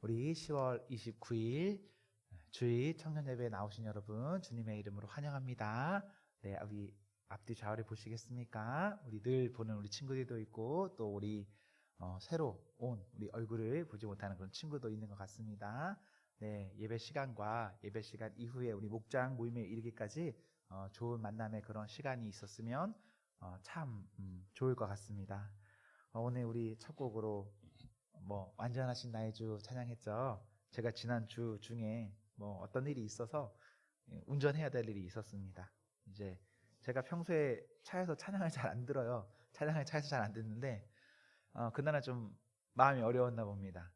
우리 10월 29일 주일 청년 예배에 나오신 여러분 주님의 이름으로 환영합니다. 네, 우리 앞뒤 좌우를 보시겠습니까? 우리 늘 보는 우리 친구들도 있고 또 우리 새로 온 우리 얼굴을 보지 못하는 그런 친구도 있는 것 같습니다. 네, 예배 시간과 예배 시간 이후에 우리 목장 모임에 이르기까지 좋은 만남의 그런 시간이 있었으면 참 좋을 것 같습니다. 오늘 우리 첫 곡으로 완전하신 나의 주 찬양했죠. 제가 지난 주 중에 어떤 일이 있어서 운전해야 될 일이 있었습니다. 이제 제가 평소에 차에서 찬양을 잘 안 들어요. 찬양을 차에서 잘 안 듣는데 그날은 좀 마음이 어려웠나 봅니다.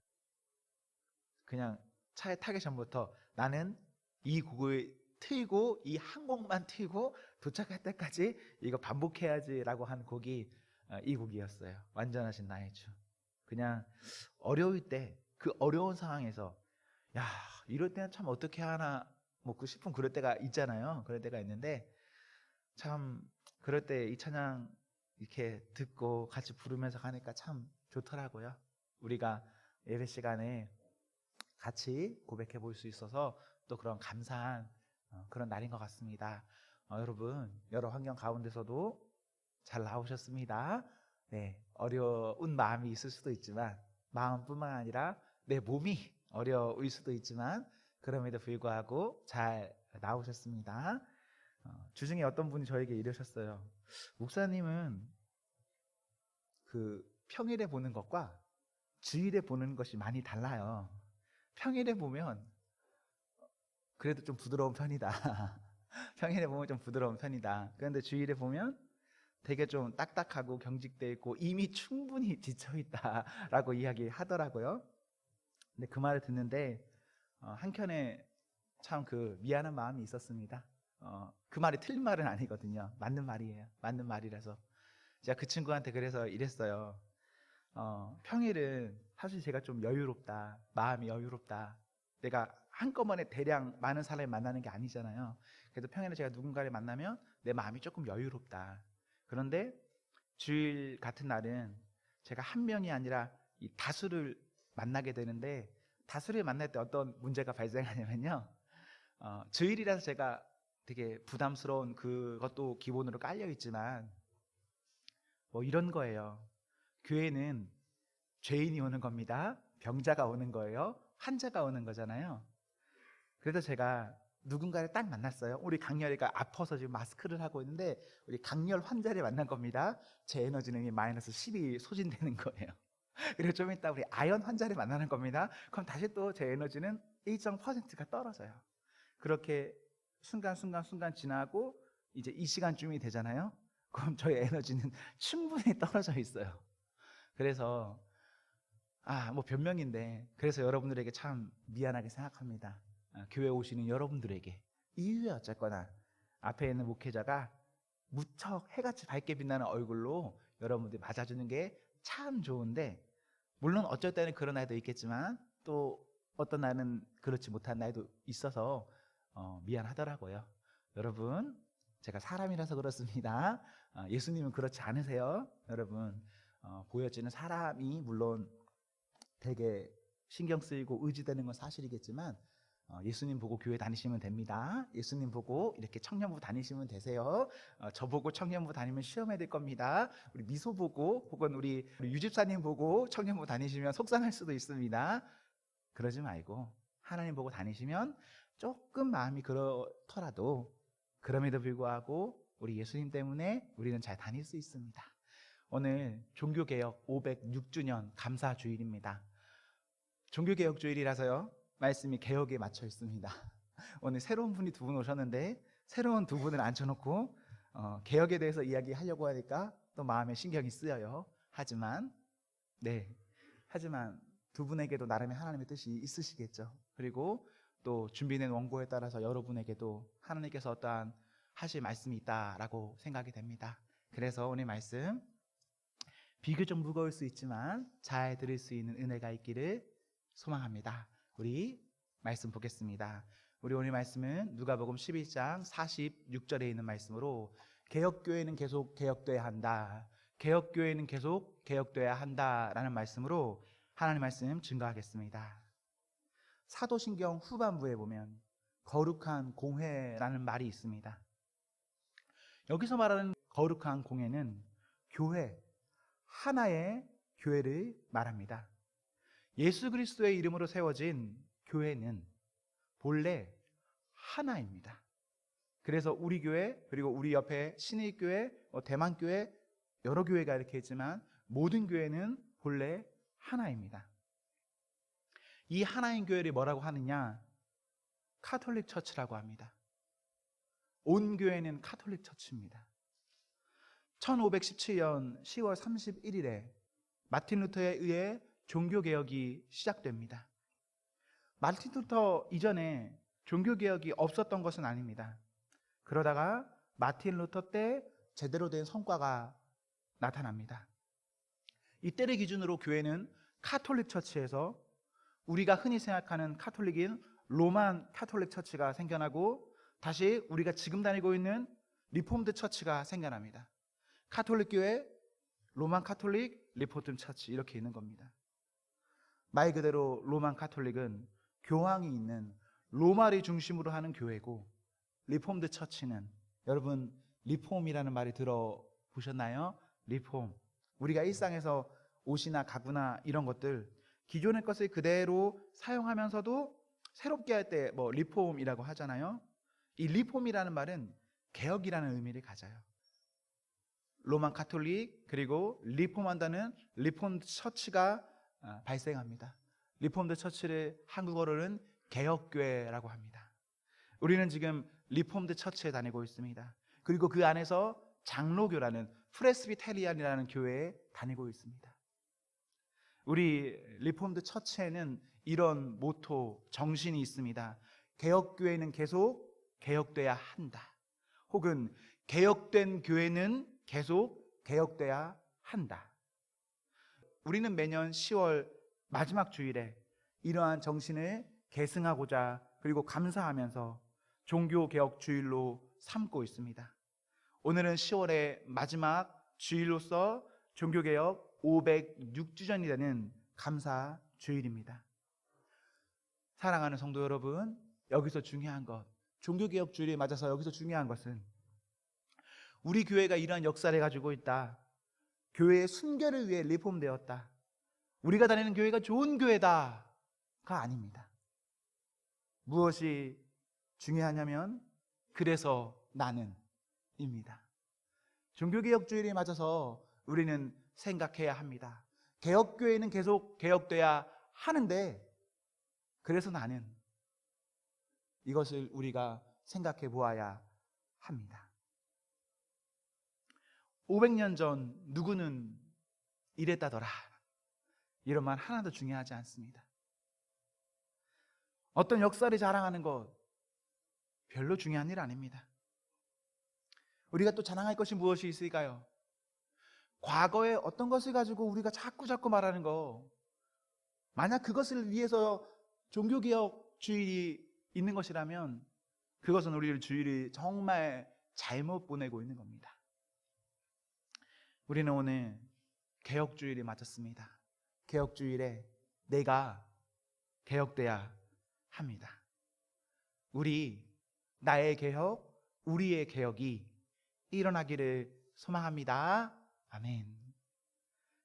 그냥 차에 타기 전부터 나는 이 곡을 틀고 이 한 곡만 틀고 도착할 때까지 이거 반복해야지라고 한 곡이 이 곡이었어요. 완전하신 나의 주. 그냥 어려울 때 그 어려운 상황에서 야 이럴 때는 참 어떻게 하나 싶은 그럴 때가 있잖아요. 그럴 때가 있는데 참 그럴 때 이 찬양 이렇게 듣고 같이 부르면서 가니까 참 좋더라고요. 우리가 예배 시간에 같이 고백해 볼 수 있어서 또 그런 감사한 그런 날인 것 같습니다. 여러분 여러 환경 가운데서도 잘 나오셨습니다. 네, 어려운 마음이 있을 수도 있지만 마음뿐만 아니라 내 몸이 어려울 수도 있지만 그럼에도 불구하고 잘 나오셨습니다. 주중에 어떤 분이 저에게 이러셨어요. 목사님은 그 평일에 보는 것과 주일에 보는 것이 많이 달라요. 평일에 보면 그래도 좀 부드러운 편이다. 평일에 보면 좀 부드러운 편이다. 그런데 주일에 보면 되게 좀 딱딱하고 경직돼 있고 이미 충분히 지쳐있다라고 이야기하더라고요. 근데 그 말을 듣는데 한켠에 참 그 미안한 마음이 있었습니다. 그 말이 틀린 말은 아니거든요. 맞는 말이에요. 맞는 말이라서 제가 그 친구한테 그래서 이랬어요. 평일은 사실 제가 좀 여유롭다. 마음이 여유롭다. 내가 한꺼번에 대량 많은 사람을 만나는 게 아니잖아요. 그래서 평일에 제가 누군가를 만나면 내 마음이 조금 여유롭다. 그런데 주일 같은 날은 제가 한 명이 아니라 이 다수를 만나게 되는데 다수를 만날 때 어떤 문제가 발생하냐면요. 주일이라서 제가 되게 부담스러운 그것도 기본으로 깔려 있지만 이런 거예요. 교회는 죄인이 오는 겁니다. 병자가 오는 거예요. 환자가 오는 거잖아요. 그래서 제가 누군가를 딱 만났어요. 우리 강렬이가 아파서 지금 마스크를 하고 있는데 우리 강렬 환자를 만난 겁니다. 제 에너지는 이미 마이너스 10이 소진되는 거예요. 그리고 좀 이따 우리 아연 환자를 만나는 겁니다. 그럼 다시 또 제 에너지는 일정 퍼센트가 떨어져요. 그렇게 순간 지나고 이제 이 시간쯤이 되잖아요. 그럼 저희 에너지는 충분히 떨어져 있어요. 그래서 변명인데 그래서 여러분들에게 참 미안하게 생각합니다. 교회 오시는 여러분들에게 이유야 어쨌거나 앞에 있는 목회자가 무척 해같이 밝게 빛나는 얼굴로 여러분들이 맞아주는 게 참 좋은데 물론 어쩔 때는 그런 날도 있겠지만 또 어떤 날은 그렇지 못한 날도 있어서 미안하더라고요. 여러분 제가 사람이라서 그렇습니다. 예수님은 그렇지 않으세요. 여러분 보여지는 사람이 물론 되게 신경 쓰이고 의지되는 건 사실이겠지만 예수님 보고 교회 다니시면 됩니다. 예수님 보고 이렇게 청년부 다니시면 되세요. 저보고 청년부 다니면 시험에 들 겁니다. 우리 미소 보고 혹은 우리 유집사님 보고 청년부 다니시면 속상할 수도 있습니다. 그러지 말고 하나님 보고 다니시면 조금 마음이 그렇더라도 그럼에도 불구하고 우리 예수님 때문에 우리는 잘 다닐 수 있습니다. 오늘 종교개혁 506주년 감사주일입니다. 종교개혁주일이라서요 말씀이 개혁에 맞춰 있습니다. 오늘 새로운 분이 두 분 오셨는데 새로운 두 분을 앉혀놓고 개혁에 대해서 이야기하려고 하니까 또 마음에 신경이 쓰여요. 하지만 두 분에게도 나름의 하나님의 뜻이 있으시겠죠. 그리고 또 준비된 원고에 따라서 여러분에게도 하나님께서 어떠한 하실 말씀이 있다라고 생각이 됩니다. 그래서 오늘 말씀 비교적 무거울 수 있지만 잘 들을 수 있는 은혜가 있기를 소망합니다. 우리 말씀 보겠습니다. 우리 오늘 말씀은 누가복음 11장 46절에 있는 말씀으로 개혁교회는 계속 개혁돼야 한다. 개혁교회는 계속 개혁돼야 한다라는 말씀으로 하나님의 말씀 증거하겠습니다. 사도신경 후반부에 보면 거룩한 공회라는 말이 있습니다. 여기서 말하는 거룩한 공회는 교회, 하나의 교회를 말합니다. 예수 그리스도의 이름으로 세워진 교회는 본래 하나입니다. 그래서 우리 교회, 그리고 우리 옆에 신일교회, 대만교회, 여러 교회가 이렇게 있지만 모든 교회는 본래 하나입니다. 이 하나인 교회를 뭐라고 하느냐? 카톨릭 처치라고 합니다. 온 교회는 카톨릭 처치입니다. 1517년 10월 31일에 마틴 루터에 의해 종교개혁이 시작됩니다. 마틴 루터 이전에 종교개혁이 없었던 것은 아닙니다. 그러다가 마틴 루터 때 제대로 된 성과가 나타납니다. 이때를 기준으로 교회는 카톨릭 처치에서 우리가 흔히 생각하는 카톨릭인 로만 카톨릭 처치가 생겨나고 다시 우리가 지금 다니고 있는 리폼드 처치가 생겨납니다. 카톨릭 교회, 로만 카톨릭, 리포트 처치 이렇게 있는 겁니다. 말 그대로 로만 카톨릭은 교황이 있는 로마를 중심으로 하는 교회고, 리폼드 처치는, 여러분 리폼이라는 말을 들어보셨나요? 리폼. 우리가 일상에서 옷이나 가구나 이런 것들 기존의 것을 그대로 사용하면서도 새롭게 할 때 뭐 리폼이라고 하잖아요. 이 리폼이라는 말은 개혁이라는 의미를 가져요. 로만 카톨릭 그리고 리폼한다는 리폼드 처치가 발생합니다. 리폼드 처치를 한국어로는 개혁교회라고 합니다. 우리는 지금 리폼드 처치에 다니고 있습니다. 그리고 그 안에서 장로교라는 프레스비테리안이라는 교회에 다니고 있습니다. 우리 리폼드 처치에는 이런 모토, 정신이 있습니다. 개혁교회는 계속 개혁돼야 한다. 혹은 개혁된 교회는 계속 개혁돼야 한다. 우리는 매년 10월 마지막 주일에 이러한 정신을 계승하고자 그리고 감사하면서 종교개혁 주일로 삼고 있습니다. 오늘은 10월의 마지막 주일로서 종교개혁 506주년이 되는 감사 주일입니다. 사랑하는 성도 여러분, 여기서 중요한 것, 종교개혁 주일에 맞아서 여기서 중요한 것은 우리 교회가 이러한 역사를 가지고 있다. 교회의 순결을 위해 리폼되었다. 우리가 다니는 교회가 좋은 교회다가 아닙니다. 무엇이 중요하냐면 그래서 나는 입니다. 종교개혁 주일에 맞아서 우리는 생각해야 합니다. 개혁교회는 계속 개혁돼야 하는데 그래서 나는, 이것을 우리가 생각해 보아야 합니다. 500년 전 누구는 이랬다더라, 이런 말 하나도 중요하지 않습니다. 어떤 역사를 자랑하는 것 별로 중요한 일 아닙니다. 우리가 또 자랑할 것이 무엇이 있을까요? 과거에 어떤 것을 가지고 우리가 자꾸 말하는 거, 만약 그것을 위해서 종교개혁 주일이 있는 것이라면 그것은 우리를 주일이 정말 잘못 보내고 있는 겁니다. 우리는 오늘 개혁주일이 맞았습니다. 개혁주일에 내가 개혁돼야 합니다. 나의 개혁, 우리의 개혁이 일어나기를 소망합니다. 아멘.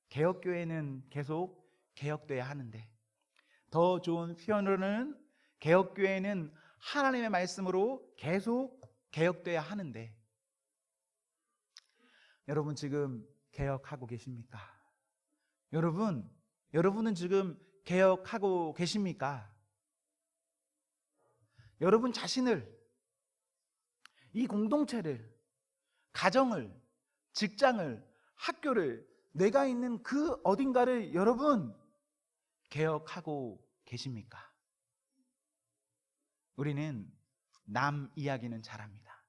개혁교회는 계속 개혁돼야 하는데, 더 좋은 표현으로는 개혁교회는 하나님의 말씀으로 계속 개혁돼야 하는데, 여러분 지금 개혁하고 계십니까? 여러분은 지금 개혁하고 계십니까? 여러분 자신을, 이 공동체를, 가정을, 직장을, 학교를, 내가 있는 그 어딘가를 여러분 개혁하고 계십니까? 우리는 남 이야기는 잘합니다.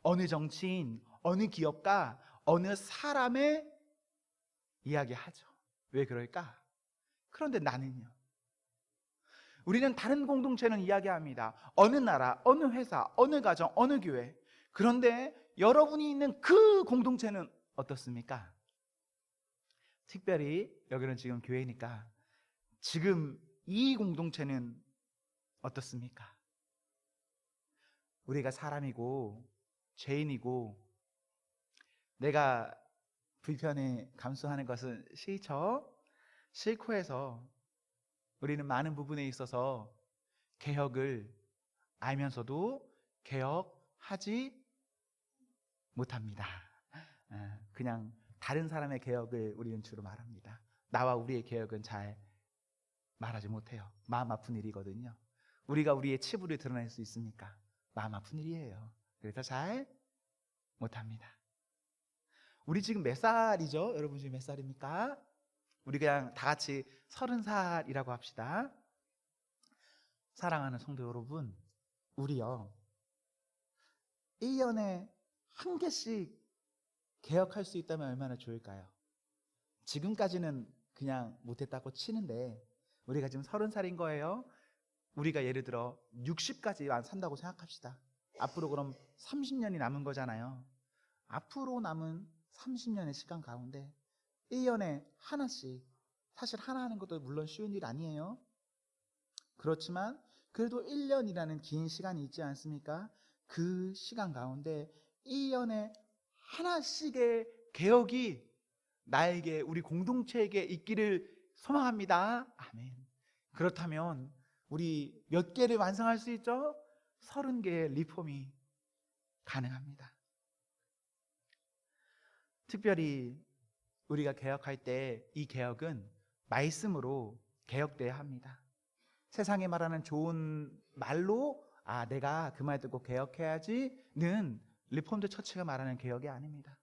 어느 정치인, 어느 기업가, 어느 사람의 이야기하죠. 왜 그럴까? 그런데 나는요? 우리는 다른 공동체는 이야기합니다. 어느 나라, 어느 회사, 어느 가정, 어느 교회. 그런데 여러분이 있는 그 공동체는 어떻습니까? 특별히 여기는 지금 교회니까 지금 이 공동체는 어떻습니까? 우리가 사람이고 죄인이고 내가 불편에 감수하는 것은 싫죠? 싫고 해서 우리는 많은 부분에 있어서 개혁을 알면서도 개혁하지 못합니다. 그냥 다른 사람의 개혁을 우리는 주로 말합니다. 나와 우리의 개혁은 잘 말하지 못해요. 마음 아픈 일이거든요. 우리가 우리의 치부를 드러낼 수 있습니까? 마음 아픈 일이에요. 그래서 잘 못합니다. 우리 지금 몇 살이죠? 여러분 지금 몇 살입니까? 우리 그냥 다 같이 30살이라고 합시다. 사랑하는 성도 여러분, 우리요 1년에 한 개씩 개혁할 수 있다면 얼마나 좋을까요? 지금까지는 그냥 못했다고 치는데 우리가 지금 30살인 거예요. 우리가 예를 들어 60까지 산다고 생각합시다. 앞으로 그럼 30년이 남은 거잖아요. 앞으로 남은 30년의 시간 가운데 1년에 하나씩, 사실 하나 하는 것도 물론 쉬운 일 아니에요. 그렇지만 그래도 1년이라는 긴 시간이 있지 않습니까? 그 시간 가운데 1년에 하나씩의 개혁이 나에게, 우리 공동체에게 있기를 소망합니다. 아멘. 그렇다면 우리 몇 개를 완성할 수 있죠? 30개의 리폼이 가능합니다. 특별히 우리가 개혁할 때 이 개혁은 말씀으로 개혁돼야 합니다. 세상에 말하는 좋은 말로 내가 그 말 듣고 개혁해야지는 리폼드 처치가 말하는 개혁이 아닙니다.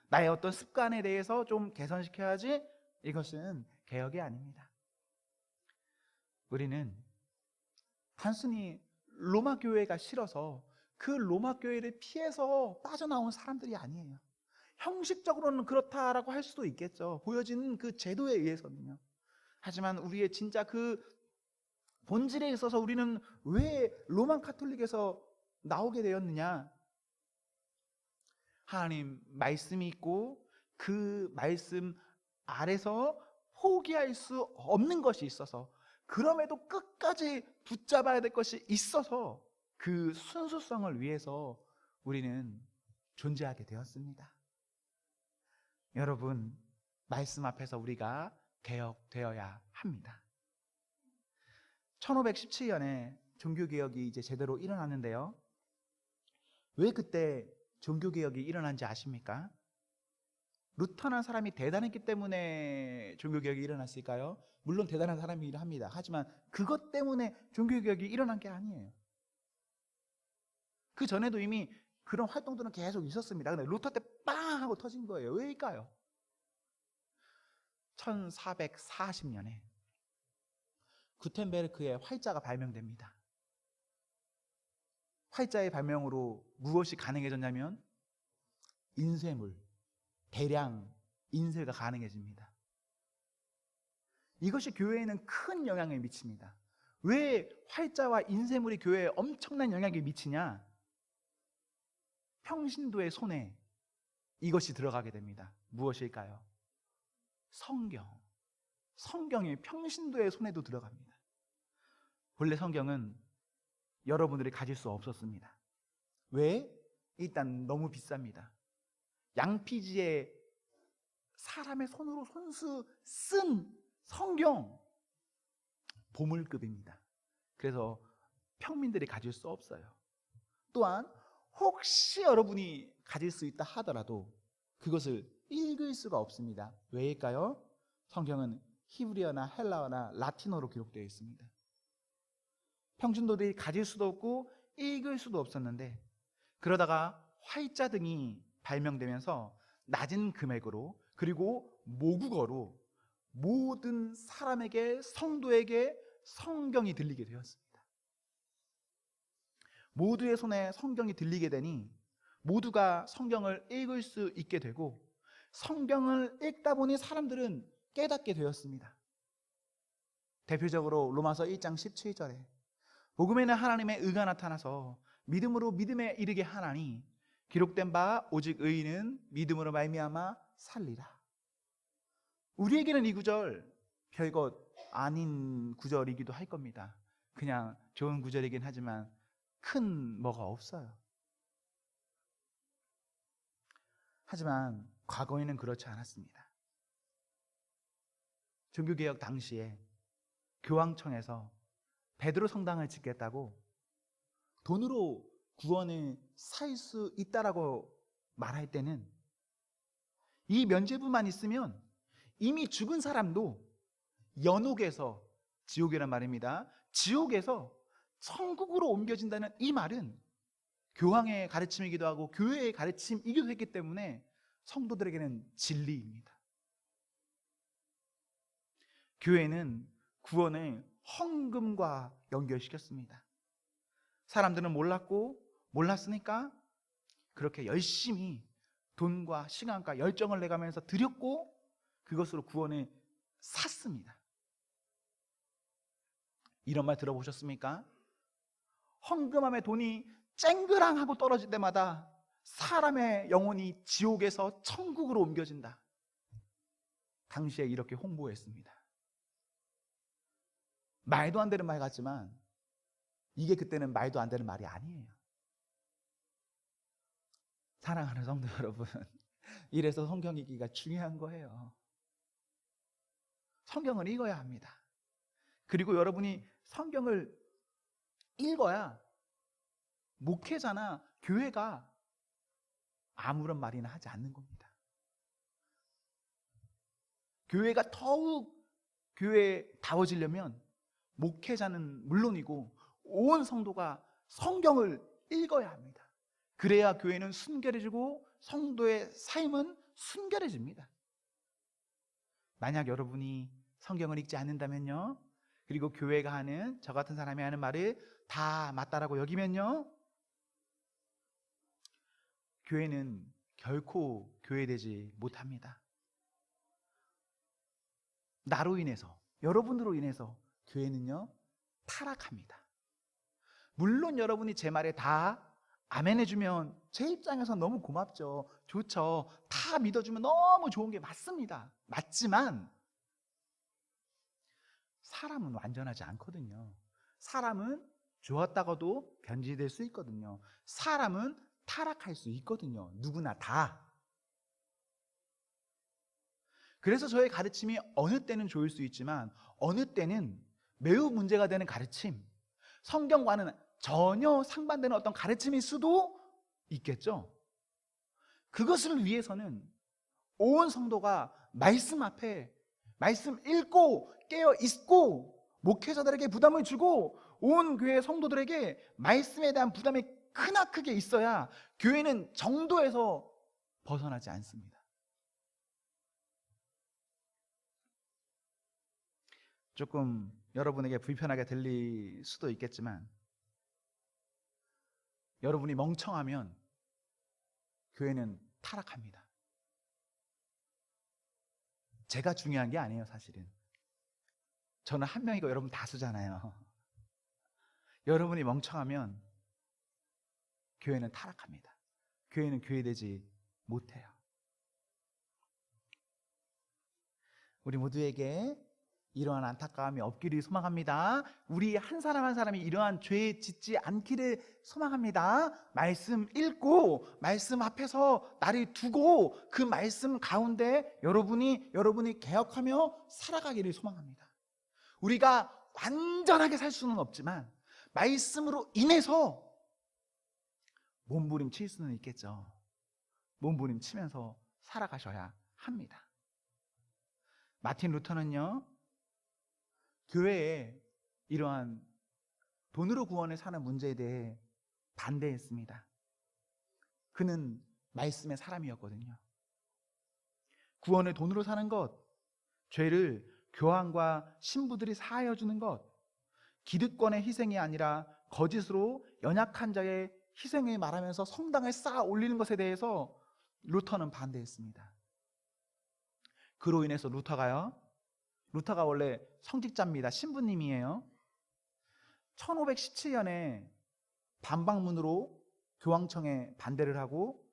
나의 어떤 습관에 대해서 좀 개선시켜야지, 이것은 개혁이 아닙니다. 우리는 단순히 로마 교회가 싫어서 그 로마 교회를 피해서 빠져나온 사람들이 아니에요. 형식적으로는 그렇다라고 할 수도 있겠죠. 보여지는 그 제도에 의해서는요. 하지만 우리의 진짜 그 본질에 있어서 우리는 왜 로만 카톨릭에서 나오게 되었느냐? 하나님 말씀이 있고 그 말씀 아래서 포기할 수 없는 것이 있어서, 그럼에도 끝까지 붙잡아야 될 것이 있어서 그 순수성을 위해서 우리는 존재하게 되었습니다. 여러분, 말씀 앞에서 우리가 개혁되어야 합니다. 1517년에 종교개혁이 이제 제대로 일어났는데요. 왜 그때 종교개혁이 일어난지 아십니까? 루터라는 사람이 대단했기 때문에 종교개혁이 일어났을까요? 물론 대단한 사람이긴 합니다. 하지만 그것 때문에 종교개혁이 일어난 게 아니에요. 그 전에도 이미 그런 활동들은 계속 있었습니다. 근데 루터 때 빵 하고 터진 거예요. 왜일까요? 1440년에 구텐베르크의 활자가 발명됩니다. 활자의 발명으로 무엇이 가능해졌냐면 인쇄물, 대량 인쇄가 가능해집니다. 이것이 교회에는 큰 영향을 미칩니다. 왜 활자와 인쇄물이 교회에 엄청난 영향을 미치냐? 평신도의 손에 이것이 들어가게 됩니다. 무엇일까요? 성경. 성경이 평신도의 손에도 들어갑니다. 본래 성경은 여러분들이 가질 수 없었습니다. 왜? 일단 너무 비쌉니다. 양피지에 사람의 손으로 손수 쓴 성경, 보물급입니다. 그래서 평민들이 가질 수 없어요. 또한 혹시 여러분이 가질 수 있다 하더라도 그것을 읽을 수가 없습니다. 왜일까요? 성경은 히브리어나 헬라어나 라틴어로 기록되어 있습니다. 평신도들이 가질 수도 없고 읽을 수도 없었는데, 그러다가 활자 등이 발명되면서 낮은 금액으로 그리고 모국어로 모든 사람에게, 성도에게 성경이 들리게 되었습니다. 모두의 손에 성경이 들리게 되니 모두가 성경을 읽을 수 있게 되고, 성경을 읽다 보니 사람들은 깨닫게 되었습니다. 대표적으로 로마서 1장 17절에 복음에는 하나님의 의가 나타나서 믿음으로 믿음에 이르게 하나니 기록된 바 오직 의인은 믿음으로 말미암아 살리라. 우리에게는 이 구절 별것 아닌 구절이기도 할 겁니다. 그냥 좋은 구절이긴 하지만 큰 뭐가 없어요. 하지만 과거에는 그렇지 않았습니다. 종교개혁 당시에 교황청에서 베드로 성당을 짓겠다고 돈으로 구원을 살 수 있다라고 말할 때는 이 면죄부만 있으면 이미 죽은 사람도 연옥에서, 지옥이란 말입니다, 지옥에서 천국으로 옮겨진다는 이 말은 교황의 가르침이기도 하고 교회의 가르침이기도 했기 때문에 성도들에게는 진리입니다. 교회는 구원을 헌금과 연결시켰습니다. 사람들은 몰랐으니까 그렇게 열심히 돈과 시간과 열정을 내가면서 드렸고 그것으로 구원을 샀습니다. 이런 말 들어보셨습니까? 헌금함에 돈이 쨍그랑하고 떨어질 때마다 사람의 영혼이 지옥에서 천국으로 옮겨진다. 당시에 이렇게 홍보했습니다. 말도 안 되는 말 같지만 이게 그때는 말도 안 되는 말이 아니에요. 사랑하는 성도 여러분, 이래서 성경 읽기가 중요한 거예요. 성경을 읽어야 합니다. 그리고 여러분이 성경을 읽어야 목회자나 교회가 아무런 말이나 하지 않는 겁니다. 교회가 더욱 교회다워지려면 목회자는 물론이고 온 성도가 성경을 읽어야 합니다. 그래야 교회는 순결해지고 성도의 삶은 순결해집니다. 만약 여러분이 성경을 읽지 않는다면요, 그리고 교회가 하는, 저 같은 사람이 하는 말을 다 맞다라고 여기면요, 교회는 결코 교회되지 못합니다. 나로 인해서, 여러분으로 인해서 교회는요 타락합니다. 물론 여러분이 제 말에 다 아멘해주면 제 입장에서 너무 고맙죠. 좋죠. 다 믿어주면 너무 좋은 게 맞습니다. 맞지만 사람은 완전하지 않거든요. 사람은 좋았다가도 변질될 수 있거든요. 사람은 타락할 수 있거든요. 누구나 다. 그래서 저의 가르침이 어느 때는 좋을 수 있지만 어느 때는 매우 문제가 되는 가르침, 성경과는 전혀 상반되는 어떤 가르침일 수도 있겠죠. 그것을 위해서는 온 성도가 말씀 앞에 말씀 읽고 깨어 있고 목회자들에게 부담을 주고 온 교회 성도들에게 말씀에 대한 부담이 크나크게 있어야 교회는 정도에서 벗어나지 않습니다. 조금 여러분에게 불편하게 들릴 수도 있겠지만 여러분이 멍청하면 교회는 타락합니다. 제가 중요한 게 아니에요, 사실은. 저는 한 명이고 여러분 다수잖아요. 여러분이 멍청하면 교회는 타락합니다. 교회는 교회되지 못해요. 우리 모두에게 이러한 안타까움이 없기를 소망합니다. 우리 한 사람 한 사람이 이러한 죄에 짓지 않기를 소망합니다. 말씀 읽고 말씀 앞에서 나를 두고 그 말씀 가운데 여러분이 개혁하며 살아가기를 소망합니다. 우리가 완전하게 살 수는 없지만 말씀으로 인해서 몸부림칠 수는 있겠죠. 몸부림치면서 살아가셔야 합니다. 마틴 루터는요, 교회에 이러한 돈으로 구원을 사는 문제에 대해 반대했습니다. 그는 말씀의 사람이었거든요. 구원을 돈으로 사는 것, 죄를 교황과 신부들이 사하여 주는 것, 기득권의 희생이 아니라 거짓으로 연약한 자의 희생을 말하면서 성당을 쌓아 올리는 것에 대해서 루터는 반대했습니다. 그로 인해서 루터가 원래 성직자입니다. 신부님이에요. 1517년에 반박문으로 교황청에 반대를 하고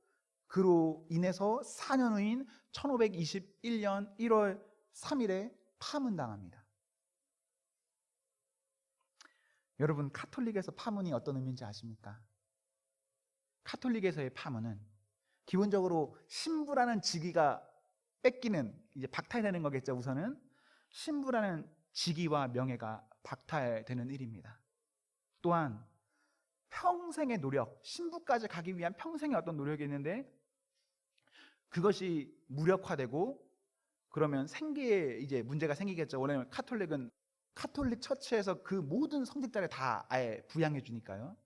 그로 인해서 4년 후인 1521년 1월 3일에 파문당합니다. 여러분, 카톨릭에서 파문이 어떤 의미인지 아십니까? 카톨릭에서의 파문은 기본적으로 신부라는 직위가 뺏기는, 이제 박탈되는 거겠죠. 우선은 신부라는 직위와 명예가 박탈되는 일입니다. 또한 평생의 노력, 신부까지 가기 위한 평생의 어떤 노력이 있는데 그것이 무력화되고 그러면 생계에 이제 문제가 생기겠죠. 원래 카톨릭 처치에서 그 모든 성직자를 다 아예 부양해 주니까요.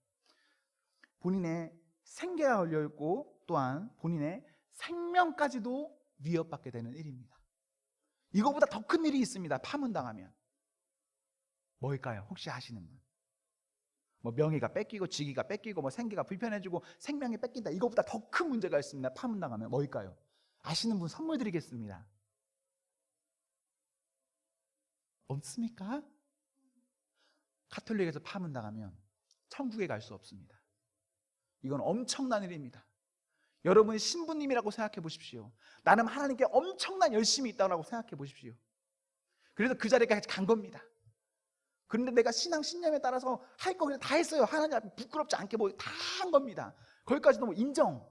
본인의 생계가 걸려 있고 또한 본인의 생명까지도 위협받게 되는 일입니다. 이거보다 더 큰 일이 있습니다. 파문당하면. 뭘까요? 혹시 아시는 분? 뭐 명예가 뺏기고 직위가 뺏기고 뭐 생계가 불편해지고 생명이 뺏긴다. 이거보다 더 큰 문제가 있습니다. 파문당하면. 뭘까요? 아시는 분 선물 드리겠습니다. 없습니까? 카톨릭에서 파문당하면 천국에 갈 수 없습니다. 이건 엄청난 일입니다. 여러분 신부님이라고 생각해 보십시오. 나는 하나님께 엄청난 열심이 있다고 생각해 보십시오. 그래서 그 자리까지 간 겁니다. 그런데 내가 신념에 따라서 할 거 그냥 다 했어요. 하나님 앞에 부끄럽지 않게 뭐 다 한 겁니다. 거기까지도 뭐 인정.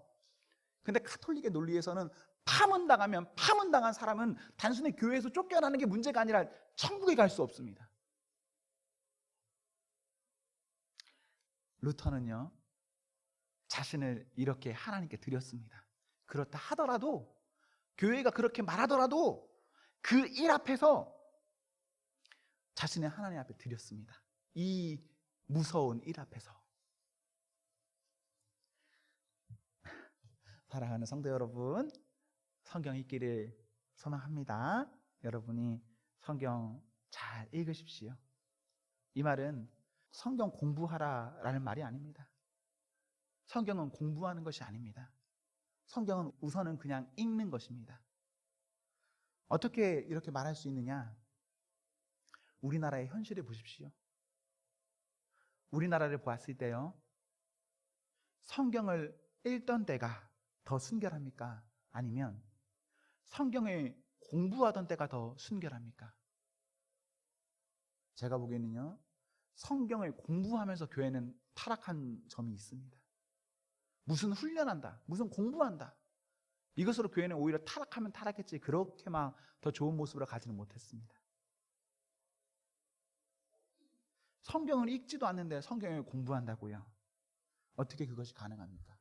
근데 카톨릭의 논리에서는 파문당한 사람은 단순히 교회에서 쫓겨나는 게 문제가 아니라 천국에 갈 수 없습니다. 루터는요, 자신을 이렇게 하나님께 드렸습니다. 그렇다 하더라도, 교회가 그렇게 말하더라도 그 일 앞에서 자신의 하나님 앞에 드렸습니다. 이 무서운 일 앞에서. 사랑하는 성도 여러분, 성경 읽기를 소망합니다. 여러분이 성경 잘 읽으십시오. 이 말은 성경 공부하라라는 말이 아닙니다. 성경은 공부하는 것이 아닙니다. 성경은 우선은 그냥 읽는 것입니다. 어떻게 이렇게 말할 수 있느냐? 우리나라의 현실을 보십시오. 우리나라를 보았을 때요, 성경을 읽던 때가 더 순결합니까? 아니면 성경을 공부하던 때가 더 순결합니까? 제가 보기에는요, 성경을 공부하면서 교회는 타락한 점이 있습니다. 무슨 훈련한다, 무슨 공부한다, 이것으로 교회는 오히려 타락하면 타락했지 그렇게 막 더 좋은 모습으로 가지는 못했습니다. 성경을 읽지도 않는데 성경을 공부한다고요? 어떻게 그것이 가능합니까?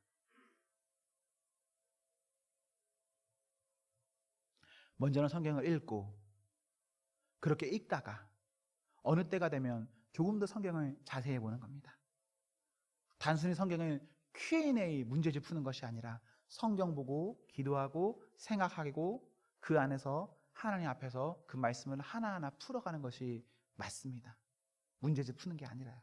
먼저는 성경을 읽고 그렇게 읽다가 어느 때가 되면 조금 더 성경을 자세히 보는 겁니다. 단순히 성경을 Q&A 문제집 푸는 것이 아니라 성경 보고 기도하고 생각하고 그 안에서 하나님 앞에서 그 말씀을 하나하나 풀어가는 것이 맞습니다. 문제집 푸는 게 아니라요.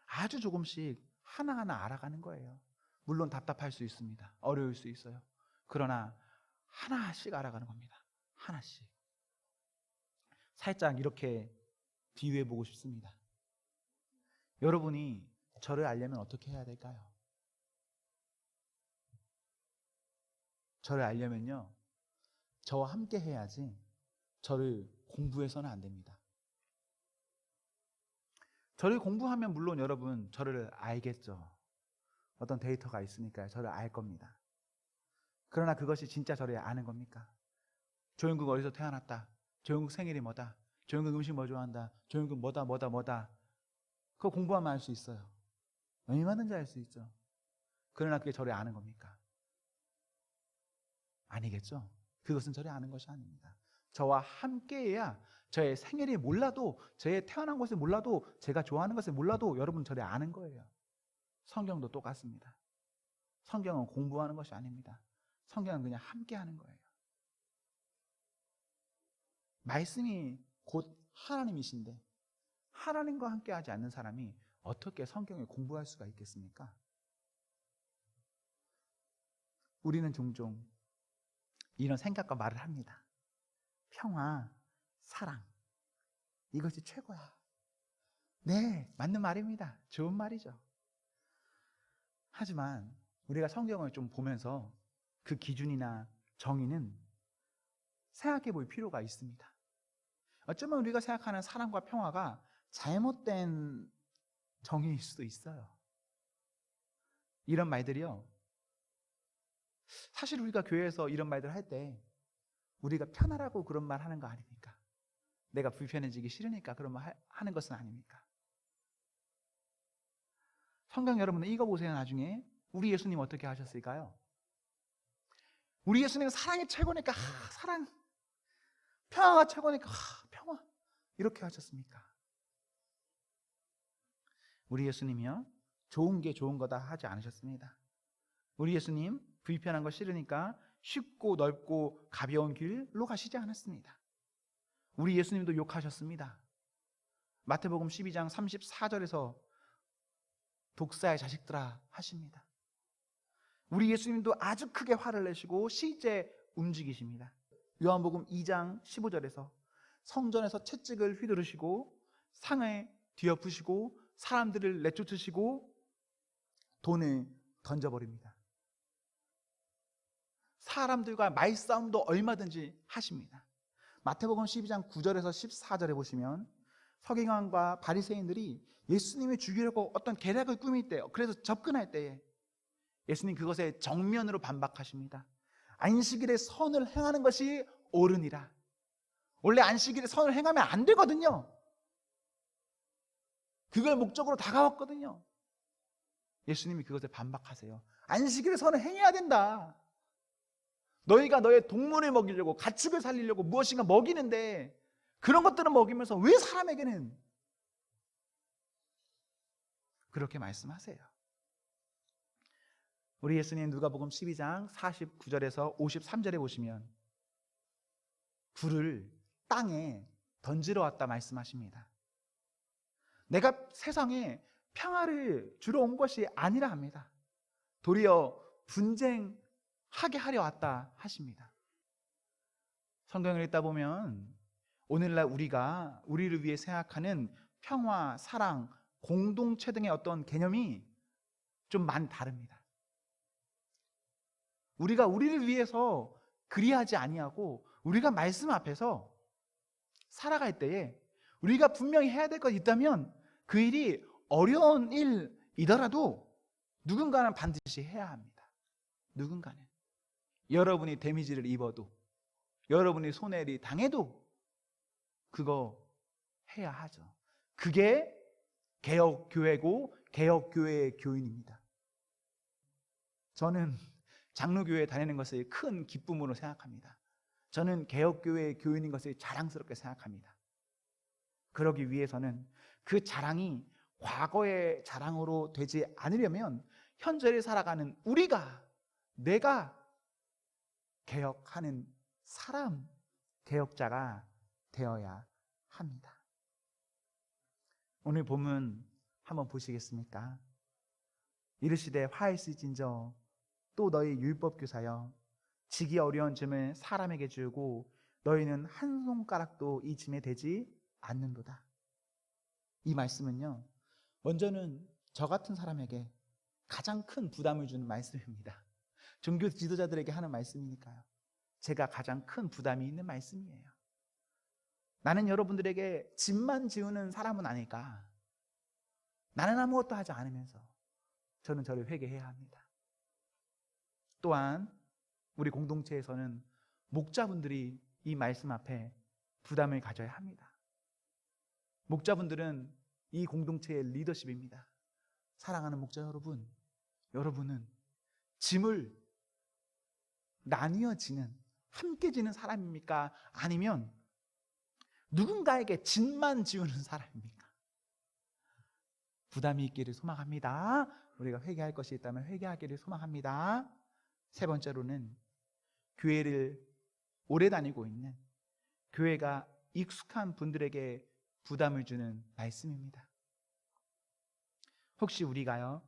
아주 조금씩 하나하나 알아가는 거예요. 물론 답답할 수 있습니다. 어려울 수 있어요. 그러나 하나씩 알아가는 겁니다. 하나씩. 살짝 이렇게 비유해 보고 싶습니다. 여러분이 저를 알려면 어떻게 해야 될까요? 저를 알려면요, 저와 함께 해야지 저를 공부해서는 안 됩니다. 저를 공부하면 물론 여러분 저를 알겠죠. 어떤 데이터가 있으니까요. 저를 알 겁니다. 그러나 그것이 진짜 저를 아는 겁니까? 조영국 어디서 태어났다, 조영국 생일이 뭐다, 조영국 음식 뭐 좋아한다, 조영국 뭐다. 그거 공부하면 알 수 있어요. 얼마든지 알 수 있죠. 그러나 그게 저를 아는 겁니까? 아니겠죠. 그것은 저를 아는 것이 아닙니다. 저와 함께해야 저의 생일이 몰라도, 저의 태어난 것을 몰라도, 제가 좋아하는 것을 몰라도 여러분 저를 아는 거예요. 성경도 똑같습니다. 성경은 공부하는 것이 아닙니다. 성경은 그냥 함께하는 거예요. 말씀이 곧 하나님이신데 하나님과 함께하지 않는 사람이 어떻게 성경을 공부할 수가 있겠습니까? 우리는 종종 이런 생각과 말을 합니다. 평화, 사랑, 이것이 최고야. 네, 맞는 말입니다. 좋은 말이죠. 하지만 우리가 성경을 좀 보면서 그 기준이나 정의는 생각해 볼 필요가 있습니다. 어쩌면 우리가 생각하는 사랑과 평화가 잘못된 정의일 수도 있어요. 이런 말들이요, 사실 우리가 교회에서 이런 말들 할 때 우리가 편하라고 그런 말 하는 거 아닙니까? 내가 불편해지기 싫으니까 그런 말 하는 것은 아닙니까? 성경 여러분들 읽어보세요. 나중에 우리 예수님 어떻게 하셨을까요? 우리 예수님은 사랑이 최고니까 사랑, 평화가 최고니까 평화, 이렇게 하셨습니까? 우리 예수님이요, 좋은 게 좋은 거다 하지 않으셨습니다. 우리 예수님 불편한 거 싫으니까 쉽고 넓고 가벼운 길로 가시지 않았습니다. 우리 예수님도 욕하셨습니다. 마태복음 12장 34절에서 독사의 자식들아 하십니다. 우리 예수님도 아주 크게 화를 내시고 실제 움직이십니다. 요한복음 2장 15절에서 성전에서 채찍을 휘두르시고 상을 뒤엎으시고 사람들을 내쫓으시고 돈을 던져버립니다. 사람들과 말싸움도 얼마든지 하십니다. 마태복음 12장 9절에서 14절에 보시면 서기관과 바리새인들이 예수님을 죽이려고 어떤 계략을 꾸밀 때요, 그래서 접근할 때에 예수님 그것에 정면으로 반박하십니다. 안식일에 선을 행하는 것이 옳으니라. 원래 안식일에 선을 행하면 안 되거든요. 그걸 목적으로 다가왔거든요. 예수님이 그것에 반박하세요. 안식일에 선을 행해야 된다. 너희가 너의 동물을 먹이려고, 가축을 살리려고 무엇인가 먹이는데 그런 것들은 먹이면서 왜 사람에게는 그렇게 말씀하세요? 우리 예수님 누가복음 12장 49절에서 53절에 보시면 굴을 땅에 던지러 왔다 말씀하십니다. 내가 세상에 평화를 주러 온 것이 아니라 합니다. 도리어 분쟁하게 하려 왔다 하십니다. 성경을 읽다 보면 오늘날 우리가 우리를 위해 생각하는 평화, 사랑, 공동체 등의 어떤 개념이 좀 많이 다릅니다. 우리가 우리를 위해서 그리하지 아니하고 우리가 말씀 앞에서 살아갈 때에 우리가 분명히 해야 될 것이 있다면 그 일이 어려운 일이더라도 누군가는 반드시 해야 합니다. 누군가는. 여러분이 데미지를 입어도, 여러분이 손해를 당해도 그거 해야 하죠. 그게 개혁교회고 개혁교회의 교인입니다. 저는 장로교회에 다니는 것을 큰 기쁨으로 생각합니다. 저는 개혁교회의 교인인 것을 자랑스럽게 생각합니다. 그러기 위해서는 그 자랑이 과거의 자랑으로 되지 않으려면 현재를 살아가는 우리가, 내가 개혁하는 사람, 개혁자가 되어야 합니다. 오늘 본문 한번 보시겠습니까? 이르시되 화이시진저 또 너희 율법교사여 지기 어려운 짐을 사람에게 주고 너희는 한 손가락도 이 짐에 대지 않는도다. 이 말씀은요, 먼저는 저 같은 사람에게 가장 큰 부담을 주는 말씀입니다. 종교 지도자들에게 하는 말씀이니까요. 제가 가장 큰 부담이 있는 말씀이에요. 나는 여러분들에게 짐만 지우는 사람은 아닐까. 나는 아무것도 하지 않으면서 저는 저를 회개해야 합니다. 또한 우리 공동체에서는 목자분들이 이 말씀 앞에 부담을 가져야 합니다. 목자분들은 이 공동체의 리더십입니다. 사랑하는 목자 여러분, 여러분은 짐을 나뉘어 지는, 함께 지는 사람입니까? 아니면 누군가에게 짐만 지우는 사람입니까? 부담이 있기를 소망합니다. 우리가 회개할 것이 있다면 회개하기를 소망합니다. 세 번째로는 교회를 오래 다니고 있는, 교회가 익숙한 분들에게 부담을 주는 말씀입니다. 혹시 우리가요,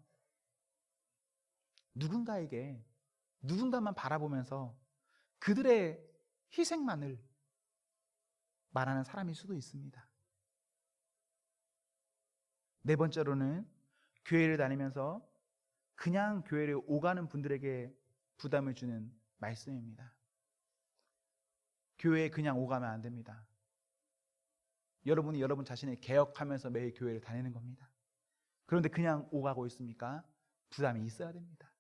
누군가만 바라보면서 그들의 희생만을 말하는 사람일 수도 있습니다. 네 번째로는 교회를 다니면서 그냥 교회를 오가는 분들에게 부담을 주는 말씀입니다. 교회에 그냥 오가면 안 됩니다. 여러분이 여러분 자신을 개혁하면서 매일 교회를 다니는 겁니다. 그런데 그냥 오가고 있습니까? 부담이 있어야 됩니다.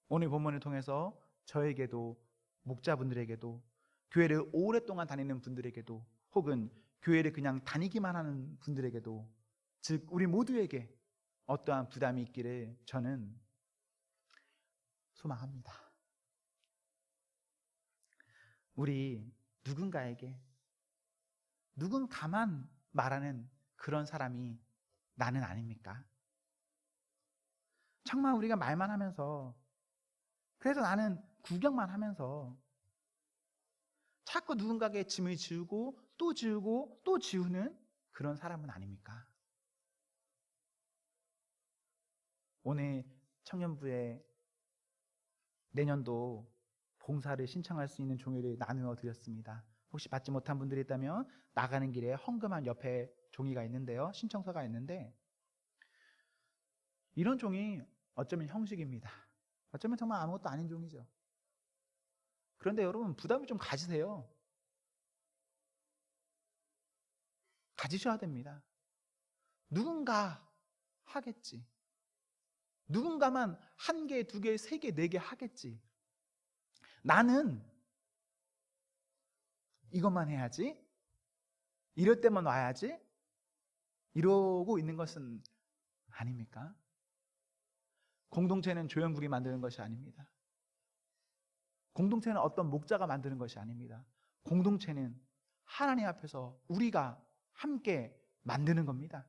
오늘 본문을 통해서 저에게도, 목자분들에게도, 교회를 오랫동안 다니는 분들에게도, 혹은 교회를 그냥 다니기만 하는 분들에게도, 즉 우리 모두에게 어떠한 부담이 있기를 저는 소망합니다. 우리 누군가만 말하는 그런 사람이 나는 아닙니까? 정말 우리가 말만 하면서, 그래서 나는 구경만 하면서 자꾸 누군가에게 짐을 지우고 또 지우고 또 지우는 그런 사람은 아닙니까? 오늘 청년부에 내년도 봉사를 신청할 수 있는 종이를 나누어 드렸습니다. 혹시 받지 못한 분들이 있다면 나가는 길에 헌금함 옆에 종이가 있는데요, 신청서가 있는데, 이런 종이 어쩌면 형식입니다. 어쩌면 정말 아무것도 아닌 종이죠. 그런데 여러분, 부담을 좀 가지세요. 가지셔야 됩니다. 누군가 하겠지. 누군가만 1개, 2개, 3개, 4개 하겠지. 나는 이것만 해야지, 이럴 때만 와야지, 이러고 있는 것은 아닙니까? 공동체는 조연국이 만드는 것이 아닙니다. 공동체는 어떤 목자가 만드는 것이 아닙니다. 공동체는 하나님 앞에서 우리가 함께 만드는 겁니다.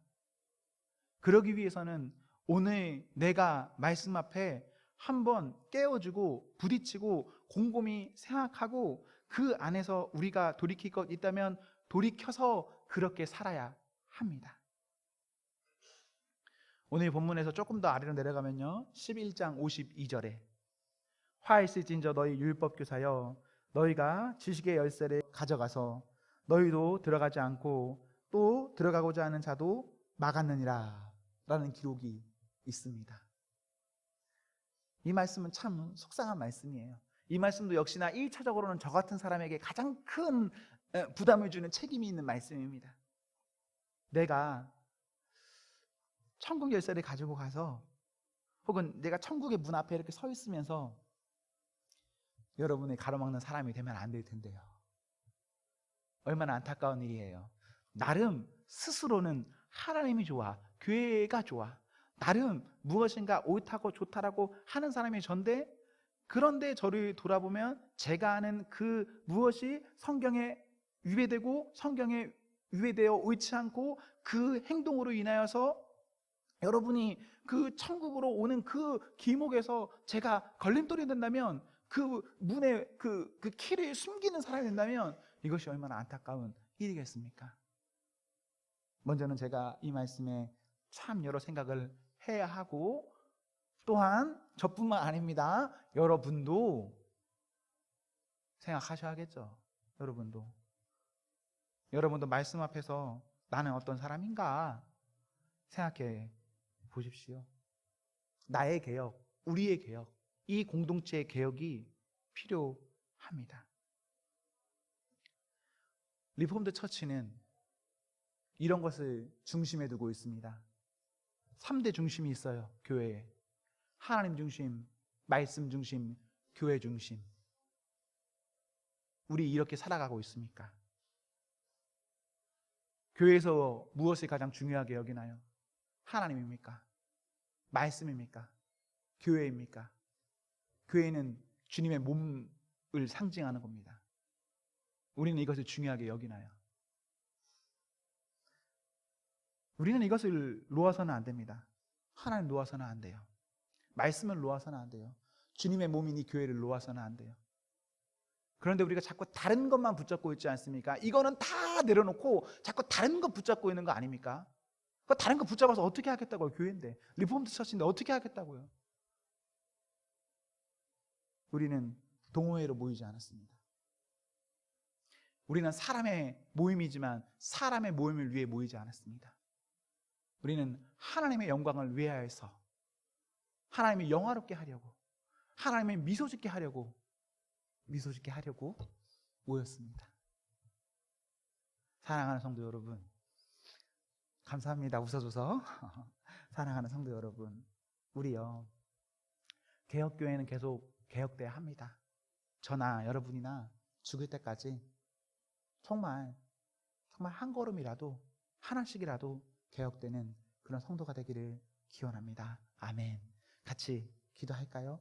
그러기 위해서는 오늘 내가 말씀 앞에 한번 깨워주고 부딪히고 곰곰이 생각하고 그 안에서 우리가 돌이킬 것 있다면 돌이켜서 그렇게 살아야 합니다. 오늘 본문에서 조금 더 아래로 내려가면요, 11장 52절에 화 있을진저 너희 율법교사여, 너희가 지식의 열쇠를 가져가서 너희도 들어가지 않고 또 들어가고자 하는 자도 막았느니라 라는 기록이 있습니다. 이 말씀은 참 속상한 말씀이에요. 이 말씀도 역시나 1차적으로는 저 같은 사람에게 가장 큰 부담을 주는 책임이 있는 말씀입니다. 내가 천국 열쇠를 가지고 가서, 혹은 내가 천국의 문 앞에 이렇게 서 있으면서 여러분이 가로막는 사람이 되면 안 될 텐데요. 얼마나 안타까운 일이에요. 나름 스스로는 하나님이 좋아, 교회가 좋아, 나름 무엇인가 옳다고 좋다라고 하는 사람이 전데, 그런데 저를 돌아보면 제가 아는 그 무엇이 성경에 위배되고 성경에 위배되어 옳지 않고 그 행동으로 인하여서 여러분이 그 천국으로 오는 그 길목에서 제가 걸림돌이 된다면, 그 문에 그 키를 숨기는 사람이 된다면 이것이 얼마나 안타까운 일이겠습니까? 먼저는 제가 이 말씀에 참 여러 생각을 해야 하고, 또한 저뿐만 아닙니다. 여러분도 생각하셔야겠죠. 여러분도 말씀 앞에서 나는 어떤 사람인가 생각해 보십시오. 나의 개혁, 우리의 개혁, 이 공동체의 개혁이 필요합니다. 리폼드 처치는 이런 것을 중심에 두고 있습니다. 3대 중심이 있어요. 교회에. 하나님 중심, 말씀 중심, 교회 중심. 우리 이렇게 살아가고 있습니까? 교회에서 무엇을 가장 중요하게 여기나요? 하나님입니까? 말씀입니까? 교회입니까? 교회는 주님의 몸을 상징하는 겁니다. 우리는 이것을 중요하게 여기나요? 우리는 이것을 놓아서는 안 됩니다. 하나님 놓아서는 안 돼요. 말씀을 놓아서는 안 돼요. 주님의 몸인 이 교회를 놓아서는 안 돼요. 그런데 우리가 자꾸 다른 것만 붙잡고 있지 않습니까? 이거는 다 내려놓고 자꾸 다른 것 붙잡고 있는 거 아닙니까? 그 다른 거 붙잡아서 어떻게 하겠다고요? 교회인데, 리폼드 처치인데 어떻게 하겠다고요? 우리는 동호회로 모이지 않았습니다. 우리는 사람의 모임이지만 사람의 모임을 위해 모이지 않았습니다. 우리는 하나님의 영광을 위하여서, 하나님이 영화롭게 하려고, 하나님의 미소 짓게 하려고 모였습니다. 사랑하는 성도 여러분, 감사합니다. 웃어줘서. 사랑하는 성도 여러분, 우리요, 개혁교회는 계속 개혁돼야 합니다. 저나 여러분이나 죽을 때까지 정말 한 걸음이라도, 하나씩이라도 개혁되는 그런 성도가 되기를 기원합니다. 아멘. 같이 기도할까요?